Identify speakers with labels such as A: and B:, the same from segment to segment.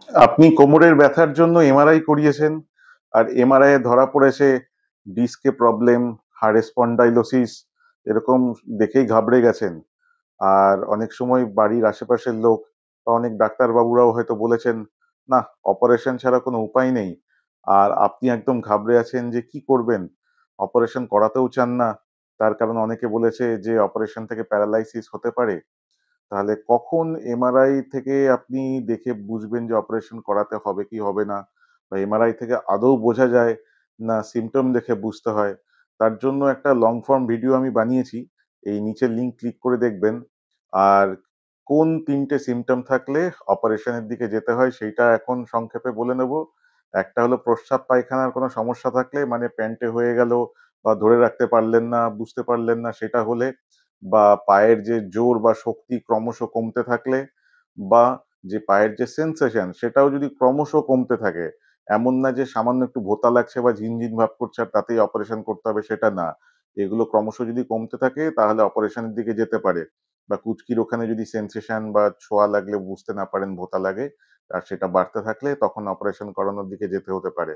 A: আপনি কোমরের ব্যথার জন্য এমআরআই করিয়েছেন, আর এমআরআই এ ধরা পড়েছে ডিস্কে প্রবলেম, হাড়ে স্পন্ডাইলোসিস, এরকম দেখেই ঘাবড়ে গেছেন। আর অনেক সময় বাড়ির আশেপাশের লোক বা অনেক ডাক্তারবাবুরাও হয়তো বলেছেন, না, অপারেশন ছাড়া কোনো উপায় নেই। আর আপনি একদম ঘাবড়ে আছেন যে কি করবেন, অপারেশন করাতেও চান না। তার কারণ অনেকে বলেছে যে অপারেশন থেকে প্যারালাইসিস হতে পারে। তাহলে কখন এমআরআই থেকে আপনি দেখে বুঝবেন যে অপারেশন করাতে হবে কি হবে না? বা এমআরআই থেকে আদৌ বোঝা যায়, না সিম্পটম দেখে বুঝতে হয়? তার জন্য একটা লং ফর্ম ভিডিও আমি বানিয়েছি। এই নিচের লিংক ক্লিক করে দেখবেন। আর কোন ৩ টে সিম্পটম থাকলে অপারেশনের দিকে যেতে হয় সেইটা এখন সংক্ষেপে বলে নেব। একটা হলো প্রস্রাব পায়খানার কোনো সমস্যা থাকলে, মানে প্যান্টে হয়ে গেল বা ধরে রাখতে পারলেন না, বুঝতে পারলেন না সেটা হলে, বা পায়ের যে জোর বা শক্তি ক্রমশ কমতে থাকলে, বা যে পায়ের যে সেন্সেশন সেটাও যদি ক্রমশ কমতে থাকে, এমন না যে সামান্য একটু ভোঁতা লাগছে বা ঝিনঝিন ভাব করছে আর তাতেই অপারেশন করতে হবে সেটা না। এগুলো ক্রমশ যদি কমতে থাকে তাহলে অপারেশনের দিকে যেতে পারে। বা কুঁচকির ওখানে যদি সেন্সেশন বা ছোঁয়া লাগলে বুঝতে না পারেন, ভোঁতা লাগে, আর সেটা বাড়তে থাকলে তখন অপারেশন করানোর দিকে যেতে হতে পারে।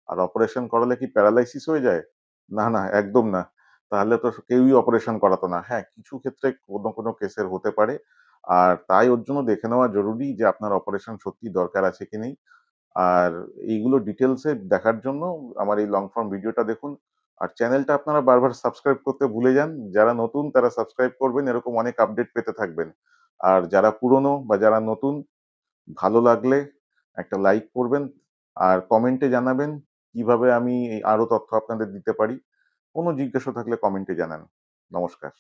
A: আর অপারেশন করালে কি প্যারালাইসিস হয়ে যায়? না, না, একদম না। তাহলে তো কেউই অপারেশন করাতো না। হ্যাঁ, কিছু ক্ষেত্রে কোনো, কোনো কেসের হতে পারে। আর তাই ওর জন্য দেখে নেওয়া জরুরি যে আপনার অপারেশন সত্যিই দরকার আছে কি নেই। আর এইগুলো ডিটেইলস এ দেখার জন্য আমার এই লং ফর্ম ভিডিওটা দেখুন। আর চ্যানেলটা আপনারা বারবার সাবস্ক্রাইব করতে ভুলে যান। যারা নতুন তারা সাবস্ক্রাইব করবেন, এরকম অনেক আপডেট পেতে থাকবেন। আর যারা পুরনো বা যারা নতুন, ভালো লাগলে একটা লাইক করবেন। আর কমেন্টে জানাবেন কিভাবে আমি এই আরো তথ্য আপনাদের দিতে পারি। কোনো জিজ্ঞাসা থাকলে কমেন্টে জানান। নমস্কার।